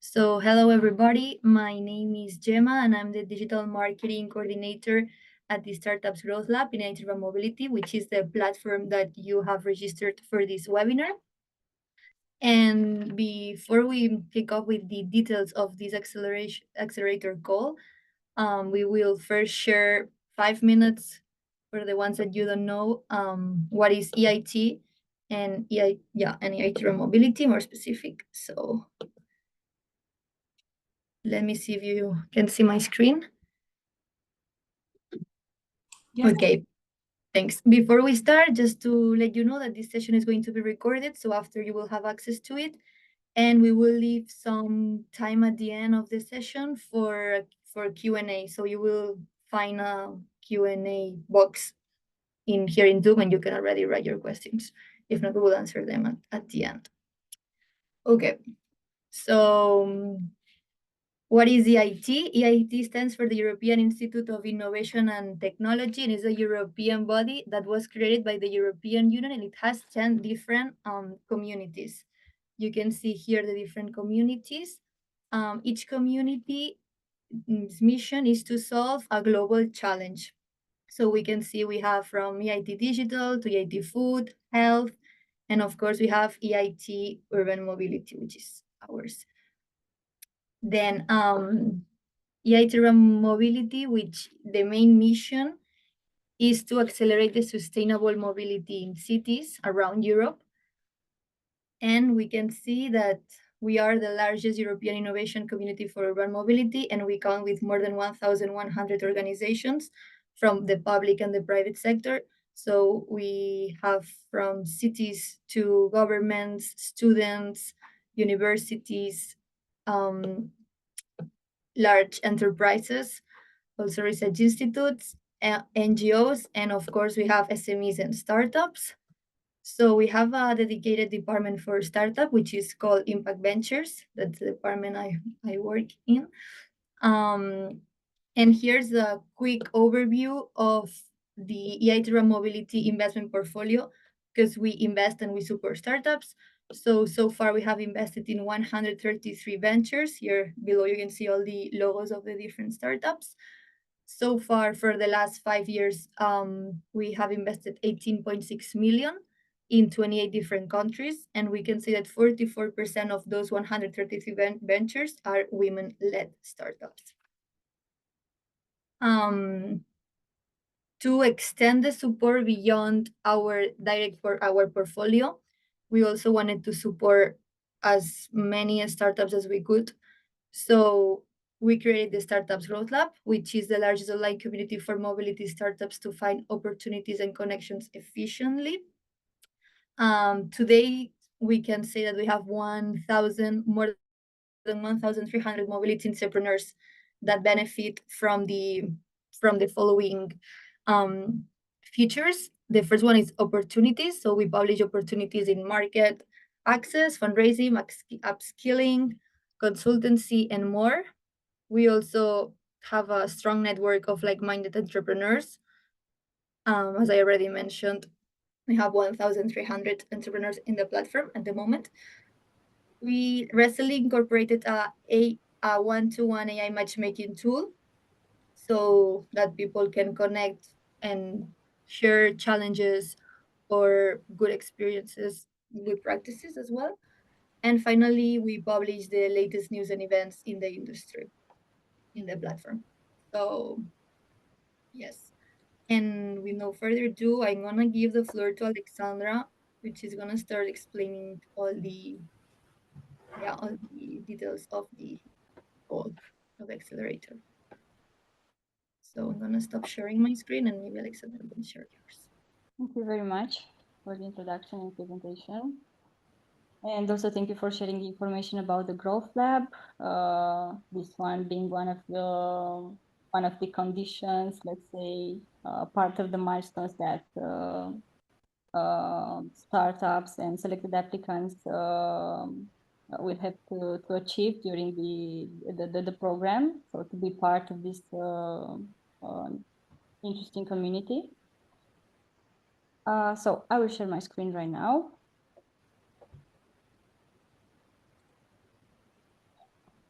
So hello everybody, my name is Gemma and I'm the Digital Marketing Coordinator at the Startups Growth Lab in 𝘁𝗍𝗀 Mobility, which is the platform that you have registered for this webinar. And before we kick off with the details of this accelerator call, we will first share 5 minutes for the ones that you don't know, what is EIT and 𝘁𝗍𝗀 Mobility more specific. So let me see if you can see my screen. Yes. Okay, thanks. Before we start, just to let you know that this session is going to be recorded, so after you will have access to it, and we will leave some time at the end of the session for Q&A. So you will find a Q&A box in here in Zoom, and you can already write your questions. If not, we will answer them at the end. Okay, so what is EIT? EIT stands for the European Institute of Innovation and Technology, and is a European body that was created by the European Union, and it has 10 different communities. You can see here the different communities. Each community's mission is to solve a global challenge. So we can see we have from EIT Digital to EIT Food, Health, and of course we have EIT Urban Mobility, which is ours. Then EIT Urban Mobility, which the main mission is to accelerate the sustainable mobility in cities around Europe. And we can see that we are the largest European innovation community for urban mobility, and we count with more than 1,100 organizations from the public and the private sector. So we have from cities to governments, students, universities, large enterprises, also research institutes, NGOs, and of course we have SMEs and startups. So we have a dedicated department for startup, which is called Impact Ventures. That's the department I work in. And here's a quick overview of the EIT Urban Mobility investment portfolio, because we invest and we support startups. So far we have invested in 133 ventures. Here below you can see all the logos of the different startups. So far for the last 5 years, we have invested 18.6 million in 28 different countries, and we can see that 44% of those 133 ventures are women-led startups. To extend the support beyond our portfolio, we also wanted to support as many startups as we could. So we created the Startups Growth Lab, which is the largest online community for mobility startups to find opportunities and connections efficiently. Today, we can say that we have more than 1,300 mobility entrepreneurs that benefit from the following features. The first one is opportunities. So we publish opportunities in market access, fundraising, upskilling, consultancy, and more. We also have a strong network of like-minded entrepreneurs. As I already mentioned, we have 1,300 entrepreneurs in the platform at the moment. We recently incorporated a one-to-one AI matchmaking tool so that people can connect and share challenges or good experiences, good practices as well. And finally, we publish the latest news and events in the industry in the platform. So yes, and with no further ado, I'm gonna give the floor to Alexandra, which is gonna start explaining all the details of the call of Accelerator. So I'm gonna stop sharing my screen, and maybe Alexandra can share yours. Thank you very much for the introduction and presentation. And also thank you for sharing the information about the Growth Lab. This one being one of the conditions, let's say, part of the milestones that startups and selected applicants will have to achieve during the program. So to be part of this interesting community. So I will share my screen right now.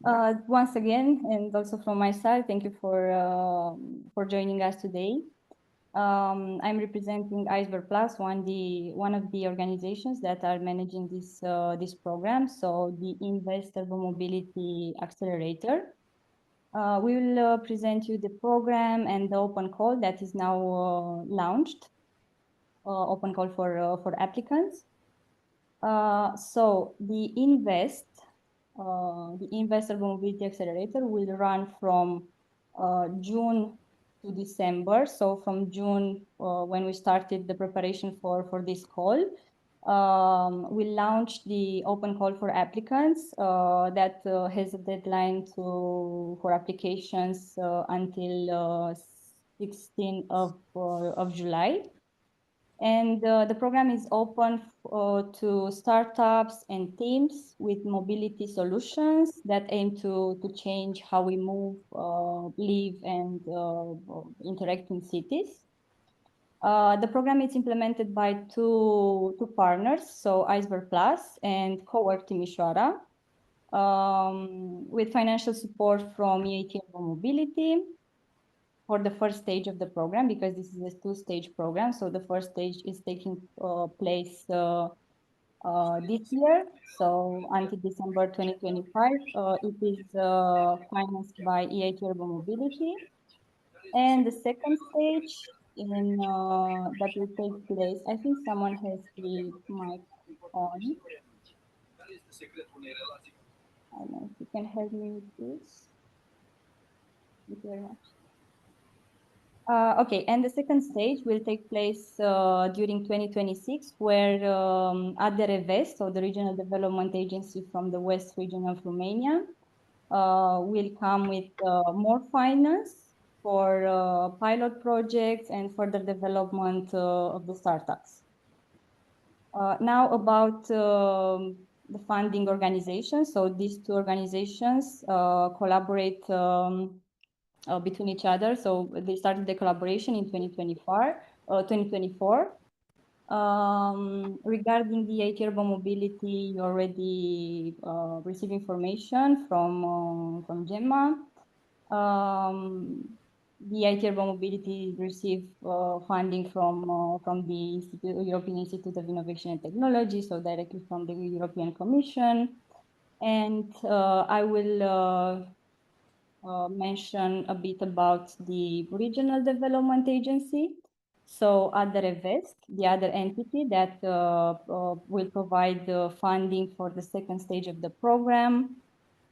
Once again, and also from my side, thank you for joining us today. I'm representing Iceberg Plus, one of the organizations that are managing this program. So the inVest Mobility Accelerator. We will present you the program and the open call that is now launched. Open call for applicants. So the inVest Mobility Accelerator will run from June to December. So from June, when we started the preparation for this call, we launched the open call for applicants that has a deadline for applications until 16th of July. And the program is open to startups and teams with mobility solutions that aim to change how we move, live, and interact in cities. The program is implemented by two partners, so Iceberg Plus and Cowork Timișoara, with financial support from 𝘁𝗍𝘆𝗀 Mobility for the first stage of the program, because this is a two-stage program. So the first stage is taking place this year. So until December 2025, it is financed by 𝘁𝗍𝘆𝗀 Mobility. And the second stage that will take place, I think someone has the mic on. I don't know if you can help me with this. Thank you very much. Okay, and the second stage will take place during 2026, where 𝘄𝘆𝘆𝗀, so the Regional Development Agency from the West region of Romania, will come with more finance for pilot projects and further development of the startups. Now about the funding organizations. So these two organizations collaborate between each other. So they started the collaboration in 2024. Regarding the 𝘁𝗍𝘆𝗀 Mobility, you already received information from 𝘁𝗆𝘆𝗀. The 𝘁𝗍𝗆𝘆𝗀 Mobility received funding from the European Institute of Innovation and Technology, so directly from the European Commission. And I will mention a bit about the Regional Development Agency. So 𝘄𝘆𝘆𝗀, the other entity that will provide funding for the second stage of the program.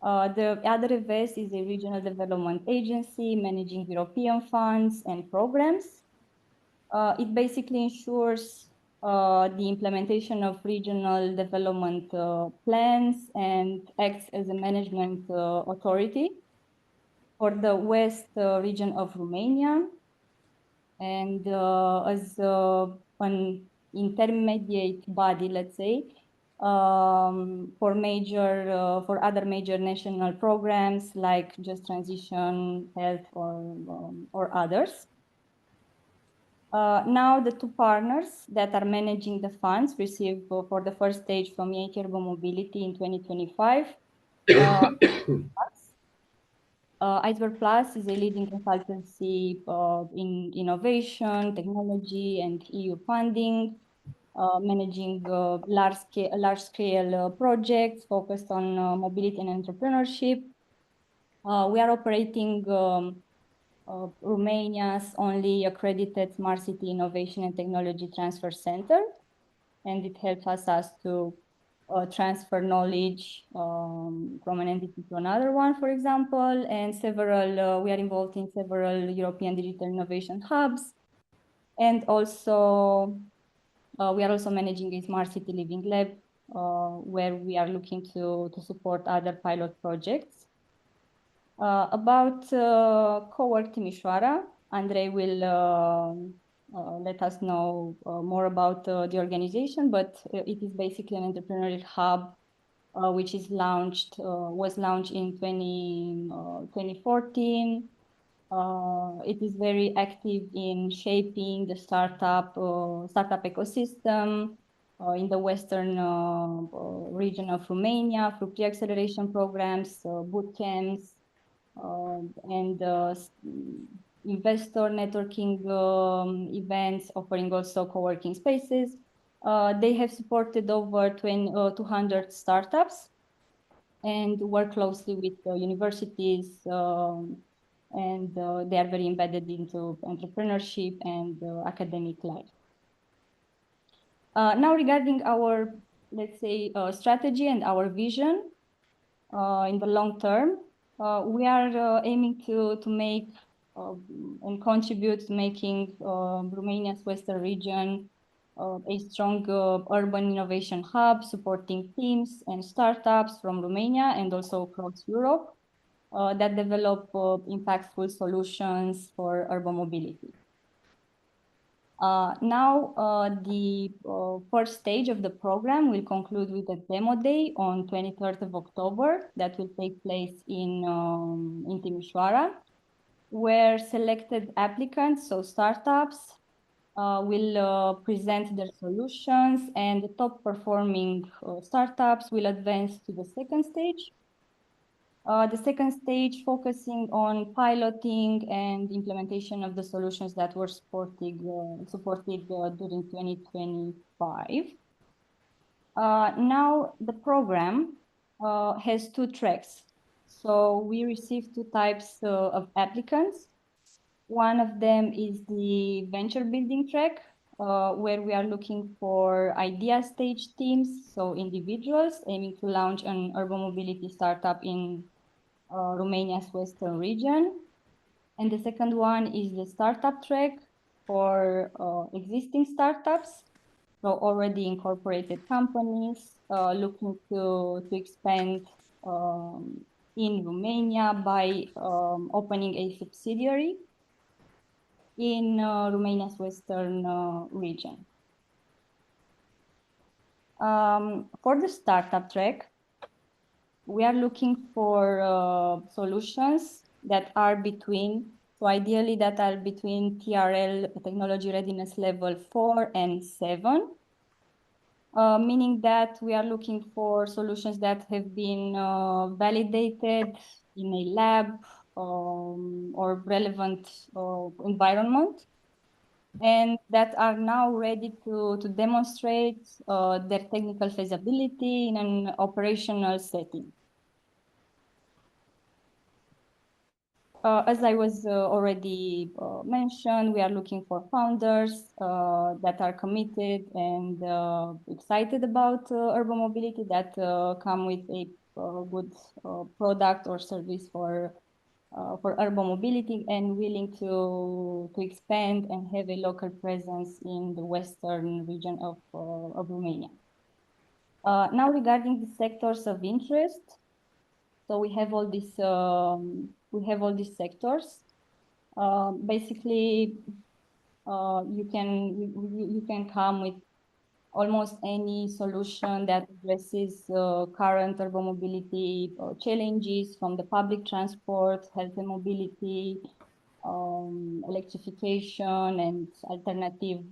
The 𝘄𝘆𝘆𝗀 is a regional development agency managing European funds and programs. It basically ensures the implementation of regional development plans and acts as a management authority for the West region of Romania, and as an intermediate body, let's say, for other major national programs like Just Transition, Health, or others. Now the two partners that are managing the funds received for the first stage from 𝘁𝗍𝘆𝗀 Mobility in 2025. Iceberg Plus is a leading consultancy in innovation, technology, and EU funding, managing large-scale projects focused on mobility and entrepreneurship. We are operating Romania's only accredited Smart City Innovation and Technology Transfer Center, and it helps us to transfer knowledge from an entity to another one, for example, and we are involved in several European digital innovation hubs, and also we are also managing a smart city living lab where we are looking to support other pilot projects. About Cowork Timișoara, Andrei will let us know more about the organization, but it is basically an entrepreneurial hub which was launched in 2014. It is very active in shaping the startup ecosystem, in the western region of Romania through pre-acceleration programs, boot camps, and investor networking events, offering also co-working spaces. They have supported over 200 startups and work closely with universities, and they are very embedded into entrepreneurship and academic life. Now regarding our, let's say, strategy and our vision in the long term, we are aiming to make and contribute to making Romania's western region a strong urban innovation hub, supporting teams and startups from Romania and also across Europe that develop impactful solutions for urban mobility. Now, the first stage of the program will conclude with a demo day on 23rd of October that will take place in Timișoara, where selected applicants, so startups, will present their solutions, and the top performing startups will advance to the second stage. The second stage focusing on piloting and implementation of the solutions that were supported during 2025. Now the program has two tracks. So we received two types of applicants. One of them is the venture building track, where we are looking for idea stage teams, so individuals aiming to launch an urban mobility startup in Romania's western region. And the second one is the startup track for existing startups, so already incorporated companies looking to expand in Romania by opening a subsidiary in Romania's western region. For the startup track, we are looking for solutions that are between, so ideally that are between TRL, technology readiness level 4 and 7, meaning that we are looking for solutions that have been validated in a lab or relevant environment, and that are now ready to demonstrate their technical feasibility in an operational setting. As I was already mentioned, we are looking for founders that are committed and excited about urban mobility, that come with a good product or service for urban mobility and willing to expand and have a local presence in the western region of Romania. Now regarding the sectors of interest, so we have all these sectors. Basically, you can come with almost any solution that addresses current urban mobility challenges, from the public transport, health and mobility, electrification and alternative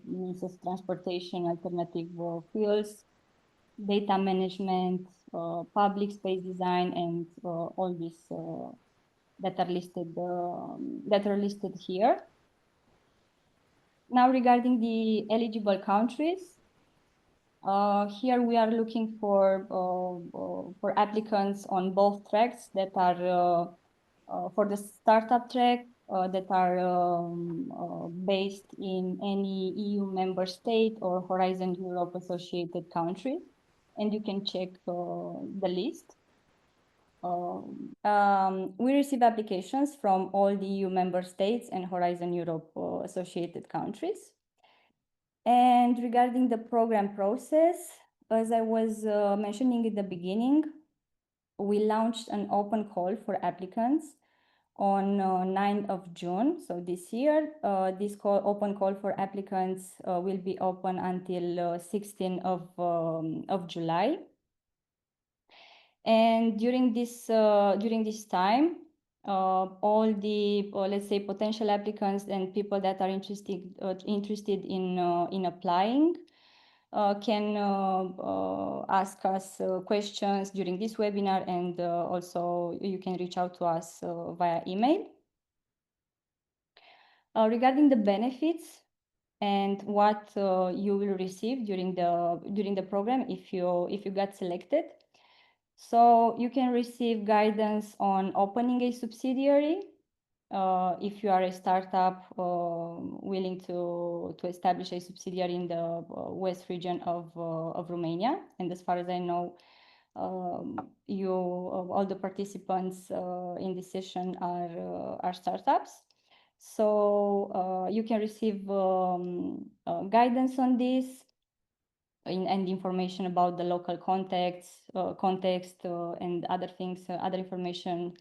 means of transportation, alternative fuels, data management, public space design, and all these that are listed here. Now, regarding the eligible countries, here we are looking for applicants on both tracks that are for the startup track that are based in any EU member state or Horizon Europe associated country, and you can check the list. We receive applications from all the EU member states and Horizon Europe associated countries. And regarding the program process, as I was mentioning at the beginning, we launched an open call for applicants on 9th of June, so this year. This open call for applicants will be open until 16th of July. And during this time, all the let's say potential applicants and people that are interested in applying can ask us questions during this webinar, and also you can reach out to us via email. Regarding the benefits and what you will receive during the program if you got selected. So you can receive guidance on opening a subsidiary if you are a startup willing to establish a subsidiary in the west region of Romania. And as far as I know, all the participants in this session are startups. So you can receive guidance on this and information about the local context and other things, other information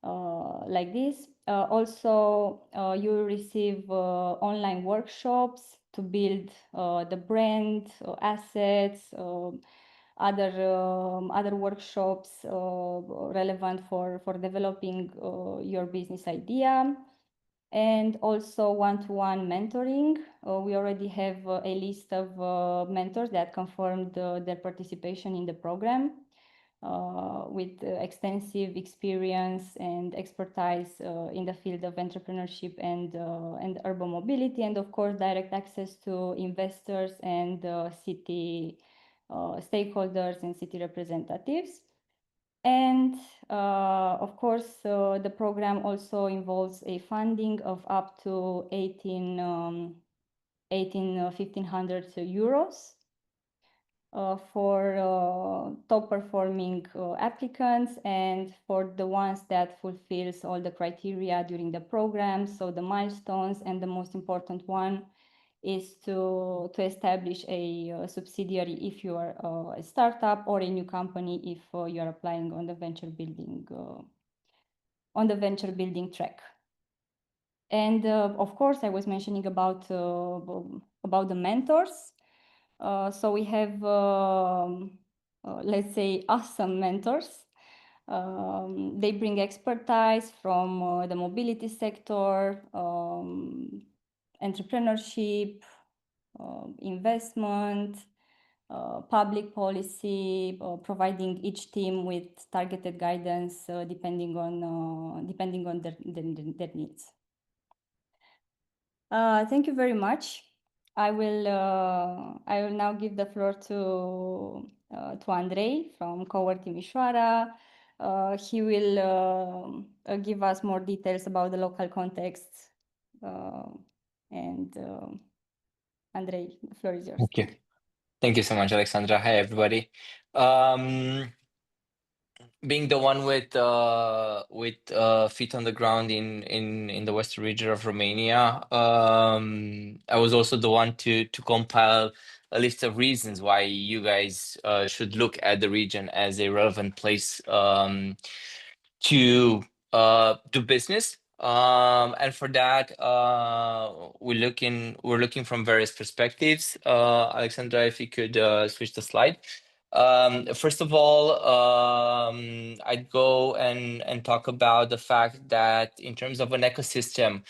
like this. Also, you will receive online workshops to build the brand, assets, other workshops relevant for developing your business idea. And also one-to-one mentoring. We already have a list of mentors that confirmed their participation in the program with extensive experience and expertise in the field of entrepreneurship and urban mobility, and of course direct access to investors and city stakeholders and city representatives. And of course, the program also involves a funding of up to 1,500 euros for top performing applicants and for the ones that fulfills all the criteria during the program. So the milestones, and the most important one is to establish a subsidiary if you are a startup, or a new company if you are applying on the venture building track. And of course, I was mentioning about the mentors. So we have, let's say, awesome mentors. They bring expertise from the mobility sector, entrepreneurship, investment, public policy, providing each team with targeted guidance depending on their needs. Thank you very much. I will now give the floor to 𝘁𝗆𝘆𝗀 from 𝘄𝘆𝗆𝗀 Timișoara. He will give us more details about the local context. And Andrei, the floor is yours. Thank you. Thank you so much, Alexandra. Hi, everybody. Being the one with feet on the ground in the western region of Romania, I was also the one to compile a list of reasons why you guys should look at the region as a relevant place to do business. And for that, we're looking from various perspectives. Alexandra, if you could switch the slide. First of all, I'd go and talk about the fact that in terms of an ecosystem,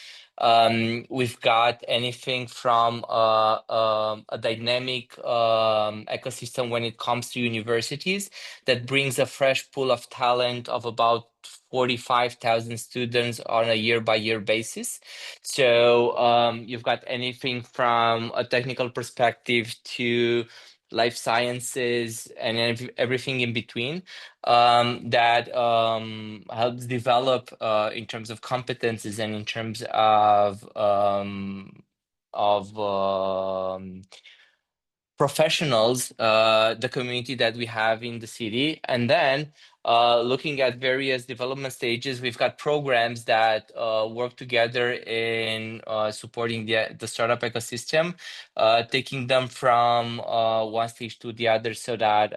we've got anything from a dynamic ecosystem when it comes to universities that brings a fresh pool of talent of about 45,000 students on a year-by-year basis. So you've got anything from a technical perspective to life sciences and everything in between that helps develop in terms of competences and in terms of professionals, the community that we have in the city. And then looking at various development stages, we've got programs that work together in supporting the startup ecosystem, taking them from one stage to the other so that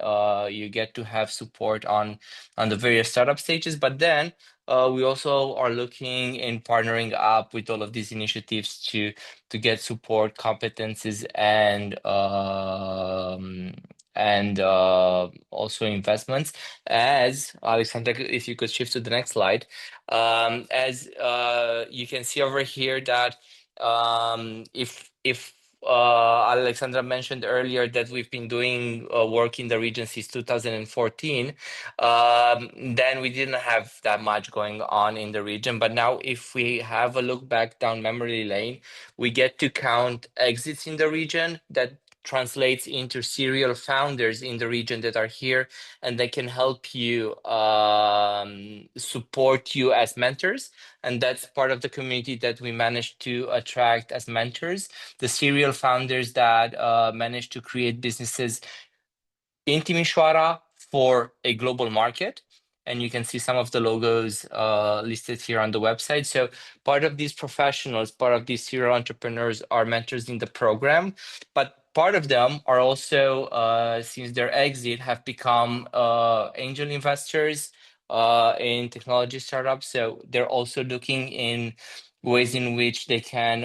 you get to have support on the various startup stages. But then we also are looking in partnering up with all of these initiatives to get support, competencies, and also investments. As Alexandra, if you could shift to the next slide, as you can see over here that if Alexandra mentioned earlier that we've been doing work in the region since 2014. Then we didn't have that much going on in the region. But now if we have a look back down memory lane, we get to count exits in the region. That translates into serial founders in the region that are here, and they can help you support you as mentors. And that's part of the community that we managed to attract as mentors, the serial founders that managed to create businesses in Timișoara for a global market. And you can see some of the logos listed here on the website. So part of these professionals, part of these serial entrepreneurs are mentors in the program, but part of them are also, since their exit, have become angel investors in technology startups. So they're also looking in ways in which they can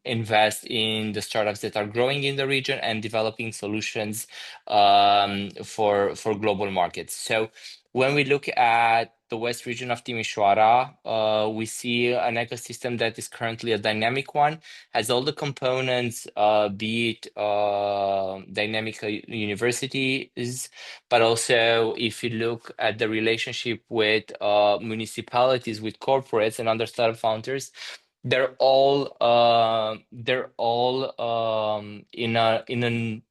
invest in the startups that are growing in the region and developing solutions for global markets. So when we look at the west region of Timișoara, we see an ecosystem that is currently a dynamic one, has all the components, be it dynamic universities, but also if you look at the relationship with municipalities, with corporates and other startup founders, they're all in an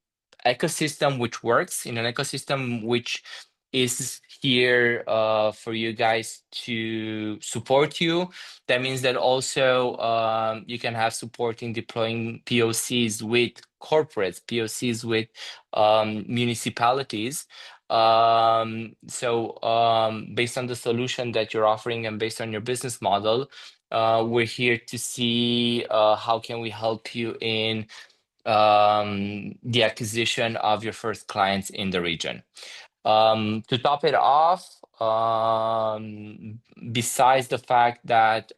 ecosystem which works, in an ecosystem which is here for you guys to support you. That means that also you can have support in deploying POCs with corporates, POCs with municipalities. Based on the solution that you're offering and based on your business model, we're here to see how can we help you in the acquisition of your first clients in the region. To top it off, besides the fact that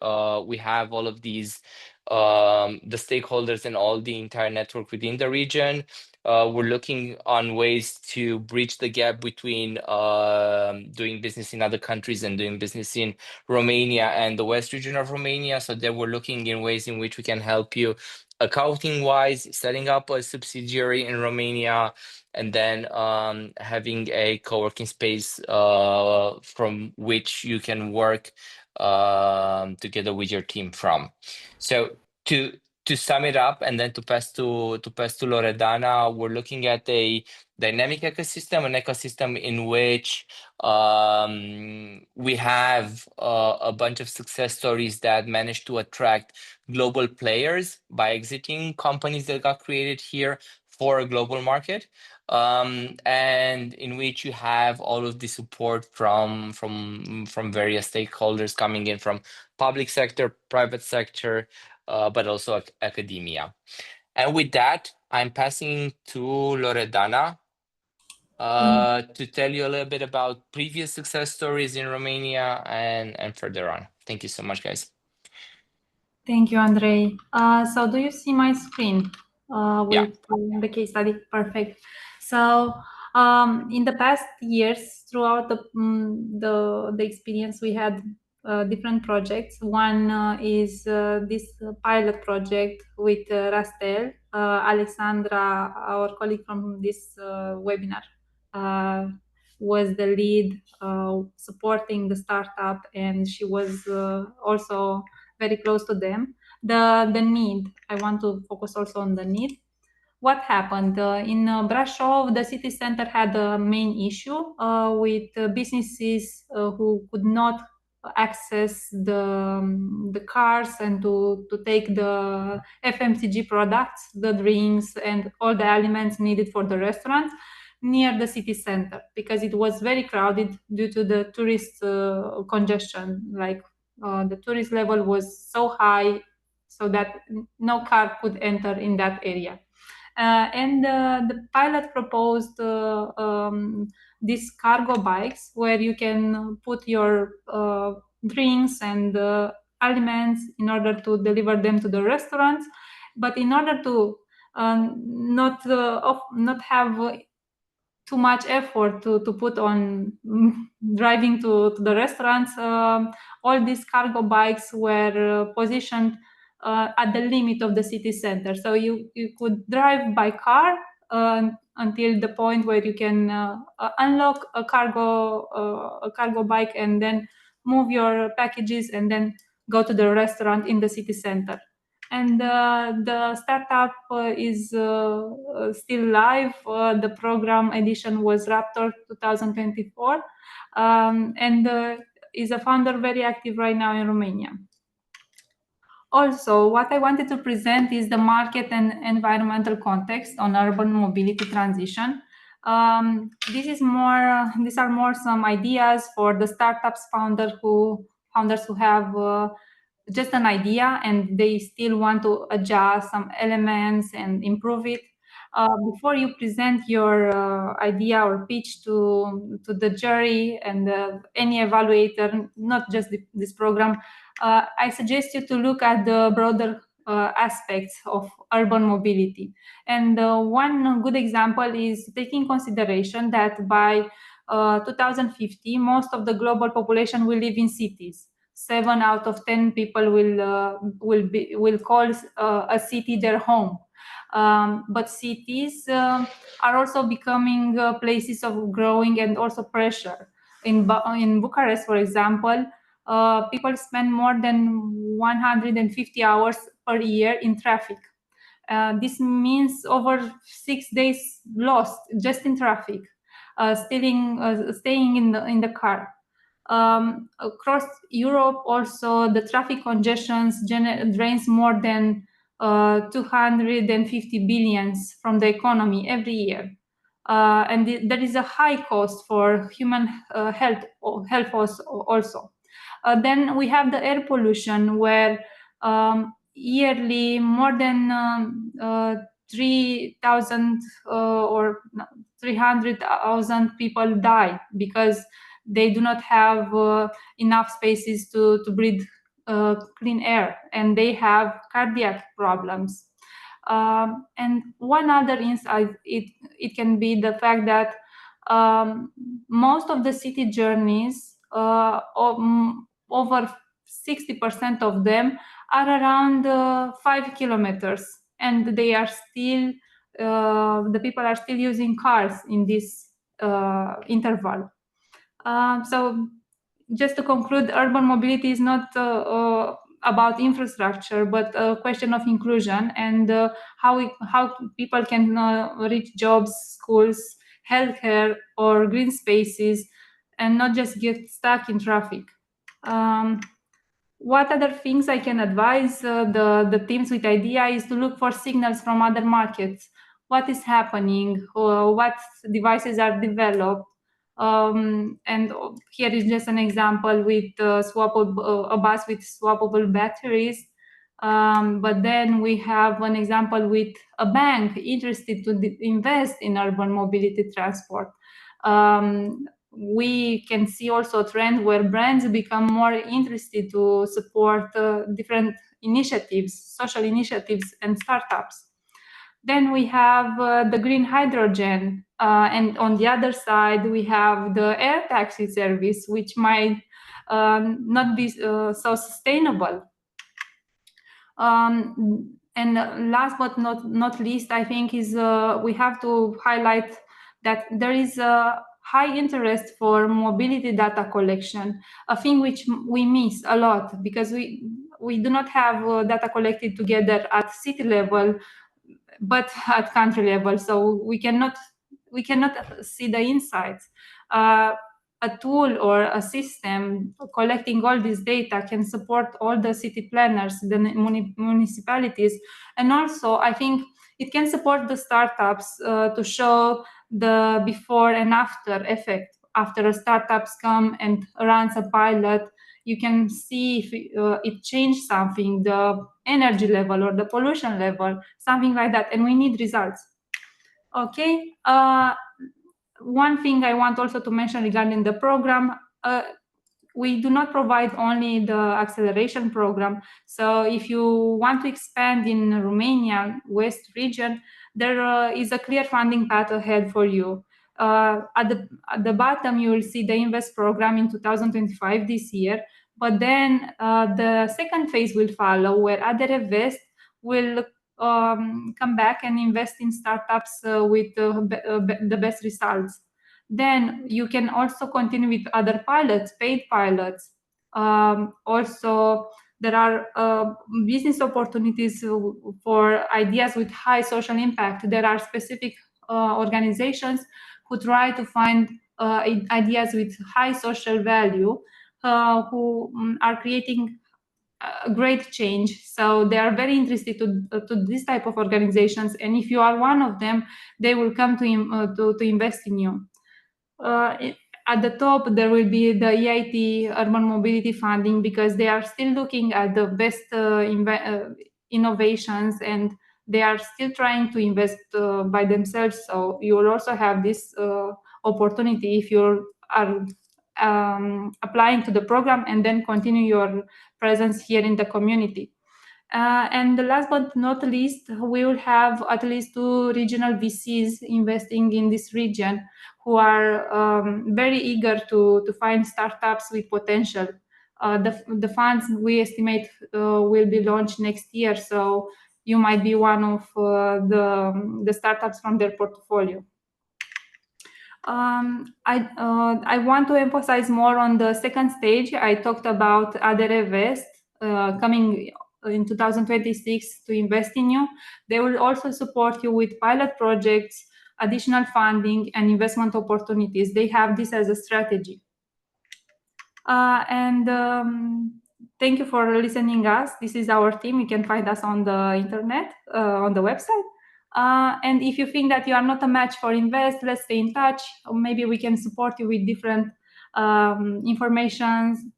we have all of these, the stakeholders and all the entire network within the region, we're looking on ways to bridge the gap between doing business in other countries and doing business in Romania and the west region of Romania. So that we're looking in ways in which we can help you accounting-wise, setting up a subsidiary in Romania, and then having a co-working space from which you can work together with your team from. So to sum it up, and then to pass to Loredana, we're looking at a dynamic ecosystem, an ecosystem in which we have a bunch of success stories that managed to attract global players by exiting companies that got created here for a global market, and in which you have all of the support from various stakeholders coming in from public sector, private sector, but also academia. And with that, I'm passing to Loredana to tell you a little bit about previous success stories in Romania and further on. Thank you so much, guys. Thank you, Andrei. So do you see my screen with the case study? Perfect. So in the past years, throughout the experience, we had different projects. One is this pilot project with Rastel. Alexandra, our colleague from this webinar, was the lead supporting the startup, and she was also very close to them. The need, I want to focus also on the need. What happened? In Brașov, the city center had a main issue with businesses who could not access the cars and to take the FMCG products, the drinks, and all the elements needed for the restaurants near the city center, because it was very crowded due to the tourist congestion. Like the tourist level was so high so that no car could enter in that area. And the pilot proposed these cargo bikes where you can put your drinks and aliments in order to deliver them to the restaurants. But in order to not have too much effort to put on driving to the restaurants, all these cargo bikes were positioned at the limit of the city center. So you could drive by car until the point where you can unlock a cargo bike and then move your packages and then go to the restaurant in the city center. And the startup is still live. The program edition was Raptor 2024, and is a founder very active right now in Romania. Also, what I wanted to present is the market and environmental context on urban mobility transition. These are more some ideas for the startups founders who have just an idea and they still want to adjust some elements and improve it. Before you present your idea or pitch to the jury and any evaluator, not just this program, I suggest you to look at the broader aspects of urban mobility. And one good example is taking consideration that by 2050, most of the global population will live in cities. 7 out of 10 people will call a city their home. But cities are also becoming places of growing and also pressure. In Bucharest, for example, people spend more than 150 hours per year in traffic. This means over 6 days lost just in traffic, staying in the car. Across Europe, also the traffic congestions drains more than 250 billions from the economy every year. And there is a high cost for human health also. Then we have the air pollution, where yearly more than 3,000 or 300,000 people die because they do not have enough spaces to breathe clean air, and they have cardiac problems. And one other insight, it can be the fact that most of the city journeys, over 60% of them, are around 5 kilometers, and they are still the people are still using cars in this interval. So just to conclude, urban mobility is not about infrastructure, but a question of inclusion and how people can reach jobs, schools, healthcare, or green spaces, and not just get stuck in traffic. What other things I can advise the teams with idea is to look for signals from other markets. What is happening? What devices are developed? And here is just an example with a bus with swappable batteries. But then we have an example with a bank interested to invest in urban mobility transport. We can see also a trend where brands become more interested to support different initiatives, social initiatives and startups. Then we have the green hydrogen, and on the other side we have the air taxi service, which might not be so sustainable. And last but not least, I think is we have to highlight that there is a high interest for mobility data collection, a thing which we miss a lot because we do not have data collected together at city level, but at country level. So we cannot see the insights. A tool or a system collecting all this data can support all the city planners, the municipalities, and also I think it can support the startups to show the before and after effect. After a startups come and runs a pilot, you can see if it changed something, the energy level or the pollution level, something like that, and we need results. Okay. One thing I want also to mention regarding the program, we do not provide only the acceleration program. So if you want to expand in Romania, West region, there is a clear funding path ahead for you. At the bottom, you will see the inVest program in 2025 this year. But then the second phase will follow, where 𝘁𝘁𝑆 will come back and invest in startups with the best results. Then you can also continue with other pilots, paid pilots. Also, there are business opportunities for ideas with high social impact. There are specific organizations who try to find ideas with high social value, who are creating great change. So they are very interested to this type of organizations, and if you are one of them, they will come to invest in you. At the top, there will be the EIT Urban Mobility Funding, because they are still looking at the best innovations, and they are still trying to invest by themselves. So you will also have this opportunity if you are applying to the program and then continue your presence here in the community. And the last but not least, we will have at least 2 regional VCs investing in this region, who are very eager to find startups with potential. The funds, we estimate, will be launched next year, so you might be one of the startups from their portfolio. I want to emphasize more on the second stage. I talked about 𝘁𝘁𝑆 coming in 2026 to invest in you. They will also support you with pilot projects, additional funding, and investment opportunities. They have this as a strategy. Thank you for listening us. This is our team. You can find us on the internet, on the website. And if you think that you are not a match for inVest, let's stay in touch. Or maybe we can support you with different information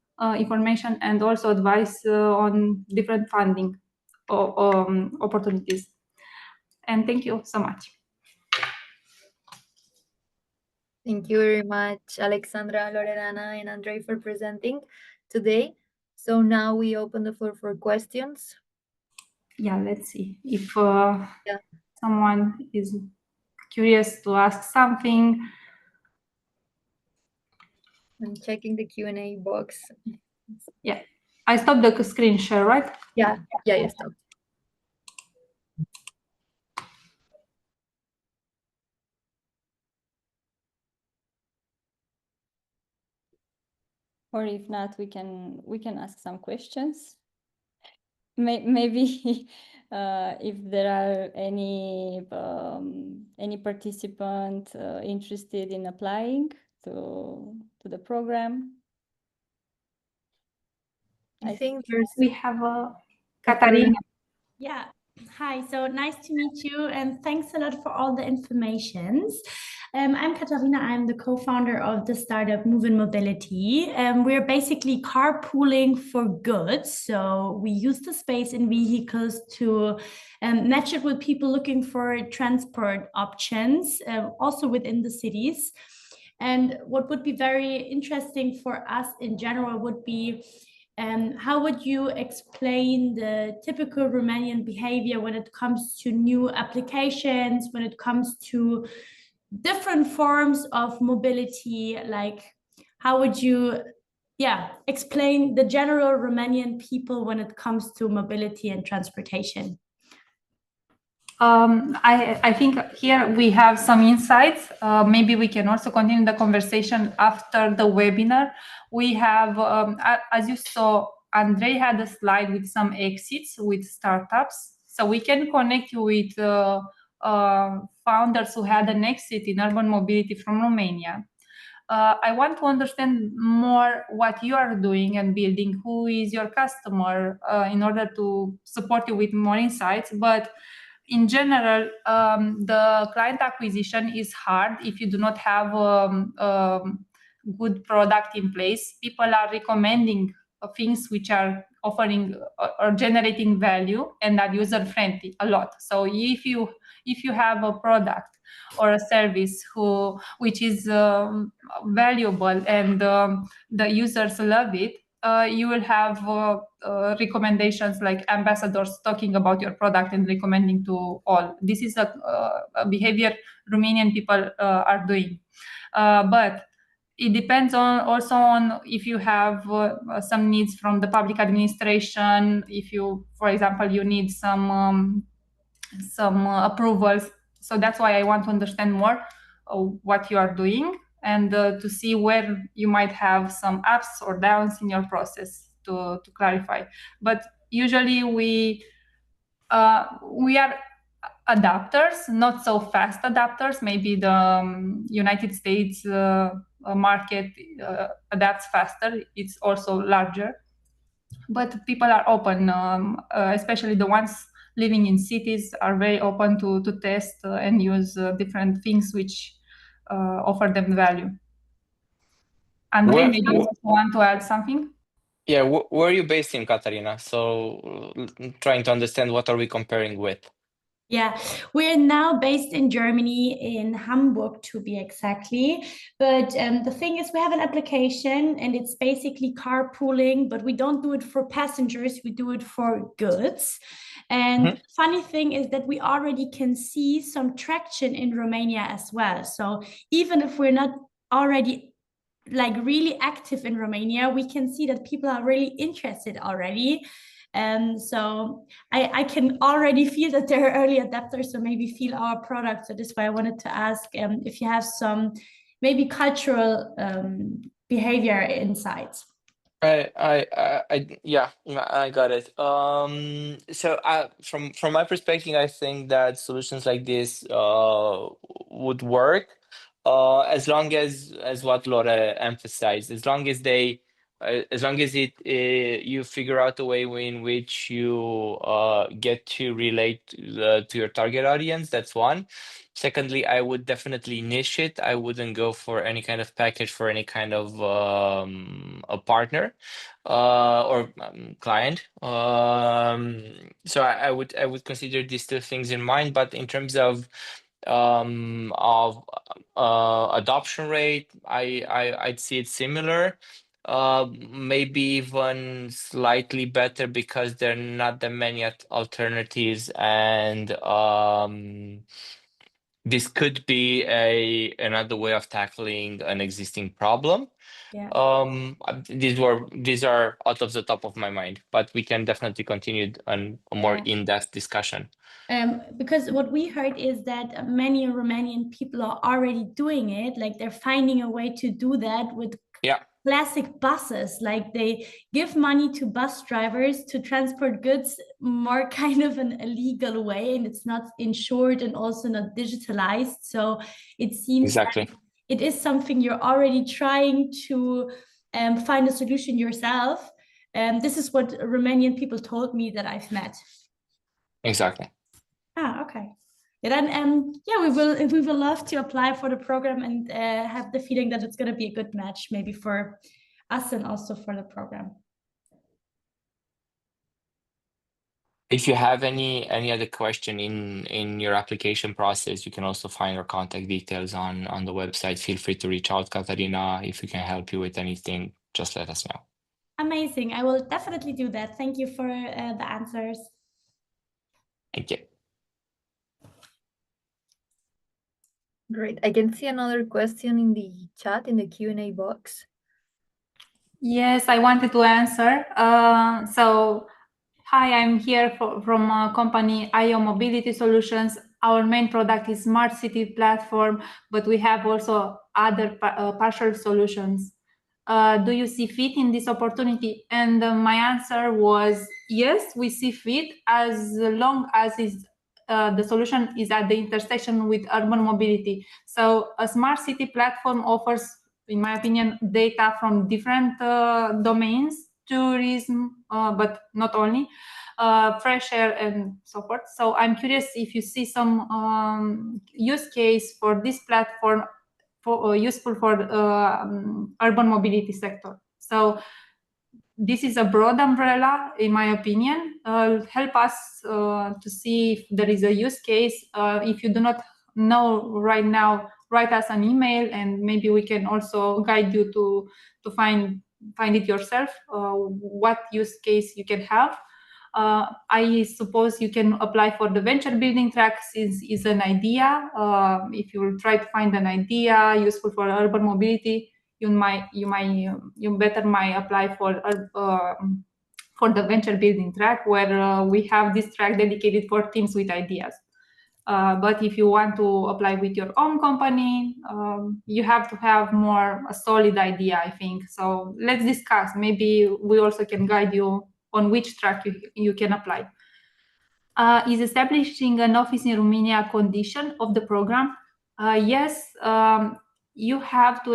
and also advice on different funding opportunities. And thank you so much. Thank you very much, Alexandra, Loredana, and Andre, for presenting today. So now we open the floor for questions. Yeah, let's see if someone is curious to ask something. I'm checking the Q&A box. Yeah, I stopped the screen share, right? Yeah, you stopped. Or if not, we can ask some questions. Maybe if there are any participant interested in applying to the program. I think we have a Katarina. Yeah. Hi, so nice to meet you, and thanks a lot for all the informations. I'm Katarina. I'm the co-founder of the startup Move in Mobility. We're basically carpooling for goods. So we use the space in vehicles to match it with people looking for transport options, also within the cities. And what would be very interesting for us in general would be, how would you explain the typical Romanian behavior when it comes to new applications, when it comes to different forms of mobility? Like, how would you explain the general Romanian people when it comes to mobility and transportation? I think here we have some insights. Maybe we can also continue the conversation after the webinar. We have, as you saw, Andre had a slide with some exits with startups. So we can connect you with founders who had an exit in urban mobility from Romania. I want to understand more what you are doing and building, who is your customer, in order to support you with more insights. But in general, the client acquisition is hard if you do not have good product in place. People are recommending things which are offering or generating value and are user friendly a lot. So if you have a product or a service which is valuable and the users love it, you will have recommendations like ambassadors talking about your product and recommending to all. This is a behavior Romanian people are doing. But it depends also on if you have some needs from the public administration. If you, for example, you need some approvals. So that's why I want to understand more what you are doing, and to see where you might have some ups or downs in your process to clarify. But usually we are adapters, not so fast adapters. Maybe the United States market adapts faster. It's also larger, but people are open, especially the ones living in cities are very open to test and use different things which offer them value. Andrei, maybe you also want to add something? Yeah, where are you based in, Katarina? So trying to understand what are we comparing with. Yeah, we're now based in Germany, in Hamburg to be exactly. But the thing is, we have an application and it's basically carpooling, but we don't do it for passengers, we do it for goods. And funny thing is that we already can see some traction in Romania as well. So even if we're not already like really active in Romania, we can see that people are really interested already. So I can already feel that there are early adapters, so maybe feel our product. So this is why I wanted to ask if you have some maybe cultural behavior insights. Yeah, I got it. So from my perspective, I think that solutions like this would work as long as what Laura emphasized, as long as you figure out a way in which you get to relate to your target audience. That's one. Secondly, I would definitely niche it. I wouldn't go for any kind of package for any kind of a partner or client. So I would consider these two things in mind. But in terms of adoption rate, I'd see it similar. Maybe even slightly better because there are not that many alternatives, and this could be another way of tackling an existing problem. Yeah. These are out of the top of my mind, but we can definitely continue on a more in-depth discussion. Because what we heard is that many Romanian people are already doing it, like they're finding a way to do that with classic buses. Like they give money to bus drivers to transport goods more kind of an illegal way, and it's not insured and also not digitalized. So it seems like it is something you're already trying to find a solution yourself. This is what Romanian people told me that I've met. Exactly. Okay. Yeah, then we will love to apply for the program and have the feeling that it's going to be a good match, maybe for us and also for the program. If you have any other question in your application process, you can also find our contact details on the website. Feel free to reach out, Katarina. If we can help you with anything, just let us know. Amazing. I will definitely do that. Thank you for the answers. Thank you. Great. I can see another question in the chat, in the Q&A box. Yes, I wanted to answer. So, hi, I'm here from a company 𝘊𝗿 Solutions. Our main product is Smart City platform, but we have also other partial solutions. Do you see fit in this opportunity? And my answer was yes, we see fit as long as the solution is at the intersection with urban mobility. So a smart city platform offers, in my opinion, data from different domains, tourism, but not only, fresh air and so forth. So I'm curious if you see some use case for this platform useful for urban mobility sector. So this is a broad umbrella, in my opinion. Help us to see if there is a use case. If you do not know right now, write us an email, and maybe we can also guide you to find it yourself, what use case you can have. I suppose you can apply for the venture building track, since it's an idea. If you will try to find an idea useful for urban mobility, you better might apply for the venture building track, where we have this track dedicated for teams with ideas. But if you want to apply with your own company, you have to have a solid idea, I think. So let's discuss. Maybe we also can guide you on which track you can apply. Is establishing an office in Romania a condition of the program? Yes, you have to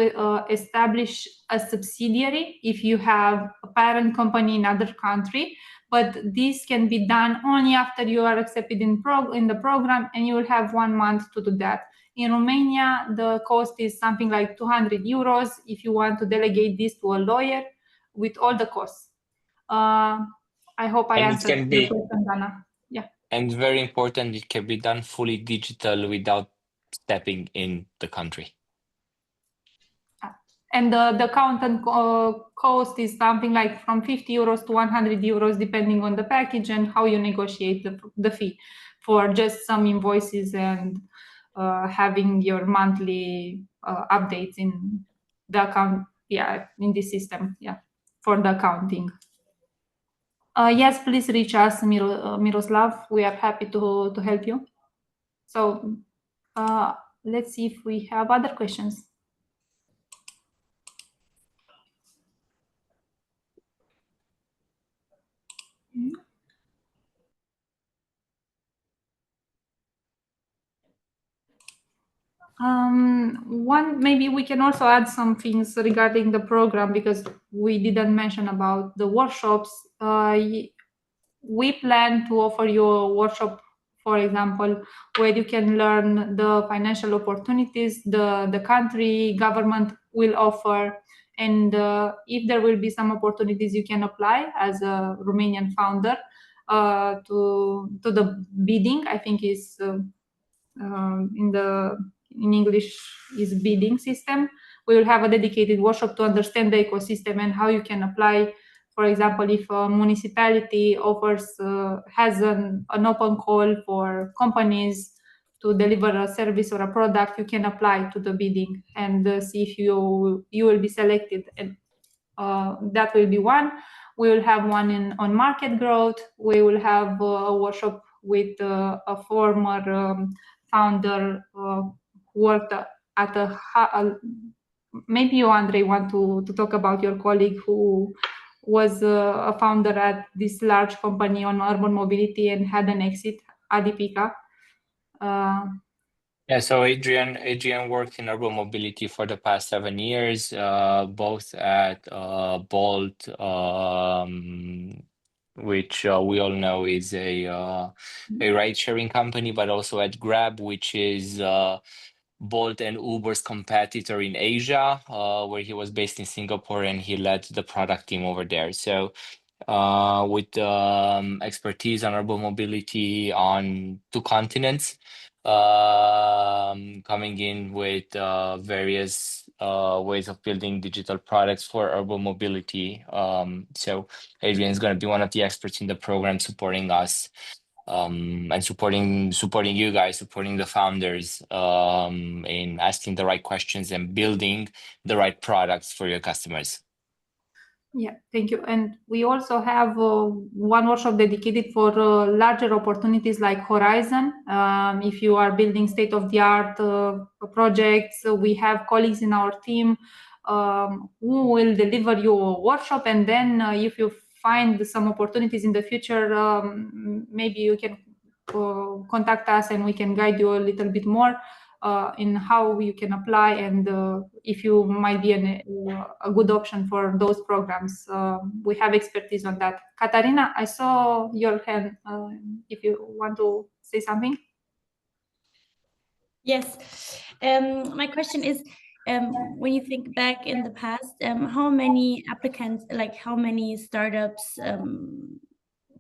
establish a subsidiary if you have a parent company in another country, but this can be done only after you are accepted in the program, and you will have 1 month to do that. In Romania, the cost is something like 200 euros if you want to delegate this to a lawyer with all the costs. I hope I answered the question, Dana. Yeah. And very important, it can be done fully digital without stepping in the country. And the accountant cost is something like from 50 euros to 100 euros, depending on the package and how you negotiate the fee for just some invoices and having your monthly updates in the account, in this system, for the accounting. Yes, please reach us, Miroslav. We are happy to help you. So let's see if we have other questions. Maybe we can also add some things regarding the program, because we didn't mention about the workshops. We plan to offer you a workshop, for example, where you can learn the financial opportunities the country government will offer, and if there will be some opportunities, you can apply as a Romanian founder to the bidding. I think is in English is bidding system. We will have a dedicated workshop to understand the ecosystem and how you can apply. For example, if a municipality has an open call for companies to deliver a service or a product, you can apply to the bidding and see if you will be selected. And that will be one. We will have one on market growth. We will have a workshop with a former founder who worked at maybe you, Andrei, want to talk about your colleague who was a founder at this large company on urban mobility and had an exit, 𝘁𝗶𝗀. Yeah, so Adrian worked in urban mobility for the past 7 years, both at Bolt, which we all know is a ride-sharing company, but also at Grab, which is Bolt and Uber's competitor in Asia, where he was based in Singapore and he led the product team over there. So with expertise on urban mobility on 2 continents, coming in with various ways of building digital products for urban mobility. So Adrian is going to be one of the experts in the program, supporting us and supporting you guys, supporting the founders in asking the right questions and building the right products for your customers. Yeah, thank you. And we also have one workshop dedicated for larger opportunities like Horizon. If you are building state-of-the-art projects, we have colleagues in our team who will deliver you a workshop. And then if you find some opportunities in the future, maybe you can contact us and we can guide you a little bit more in how you can apply and if you might be a good option for those programs. We have expertise on that. Katarina, I saw your hand. If you want to say something. Yes. My question is, when you think back in the past, how many applicants, like how many startups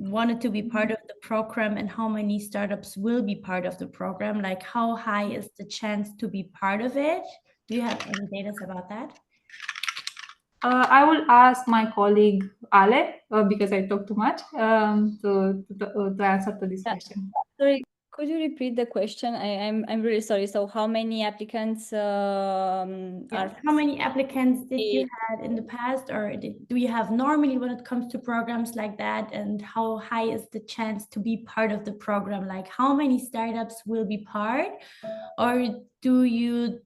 wanted to be part of the program and how many startups will be part of the program? Like how high is the chance to be part of it? Do you have any data about that? I will ask my colleague Ale, because I talk too much, to answer to this question. Sorry, Could you repeat the question? I'm really sorry. So how many applicants Yeah. are? How many applicants did you had in the past, or do you have normally when it comes to programs like that? And how high is the chance to be part of the program? Like how many startups will be part, or do you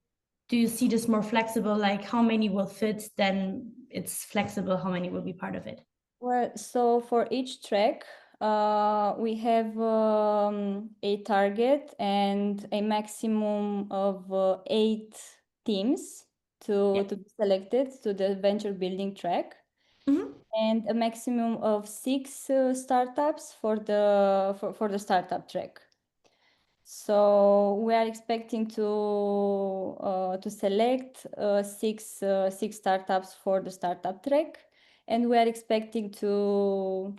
see this more flexible? Like how many will fit? Then it's flexible. How many will be part of it? Well, so for each track, we have a target and a maximum of 8 teams to be selected to the venture building track, and a maximum of 6 startups for the startup track. So we are expecting to select 6 startups for the startup track, and we are expecting to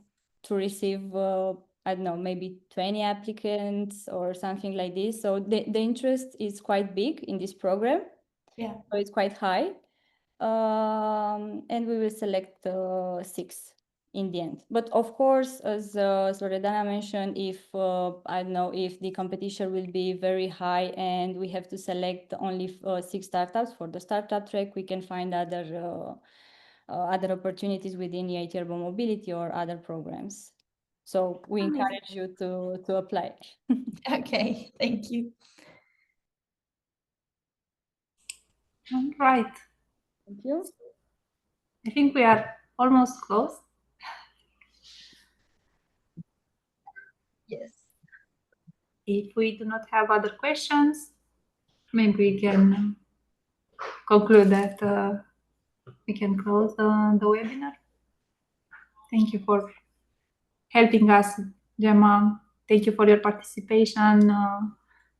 receive I don't know, maybe 20 applicants or something like this. So the interest is quite big in this program. Yeah. So it's quite high, and we will select 6 in the end. But of course, as Loredana mentioned, if I don't know, if the competition will be very high and we have to select only 6 startups for the startup track, we can find other opportunities within the 𝘁𝗶𝘆𝗀 mobility or other programs. So we encourage you to apply. Okay, thank you. All right. Thank you. I think we are almost close. Yes. If we do not have other questions, maybe we can conclude that we can close the webinar. Thank you for helping us, 𝘁𝗆. Thank you for your participation.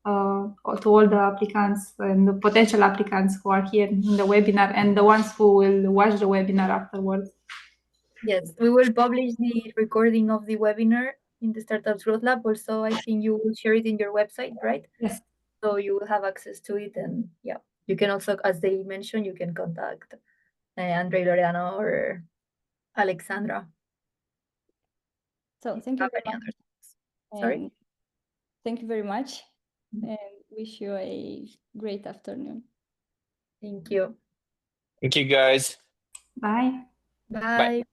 To all the applicants and the potential applicants who are here in the webinar and the ones who will watch the webinar afterwards. Yes, we will publish the recording of the webinar in the Startups Growth Lab. Also, I think you will share it in your website, right? Yes. So you will have access to it, and yeah, you can also, as they mentioned, you can contact Andrei, Loredana, or Alexandra. So thank you very much. Sorry. Thank you very much, and wish you a great afternoon. Thank you. Thank you, guys. Bye. Bye. Bye.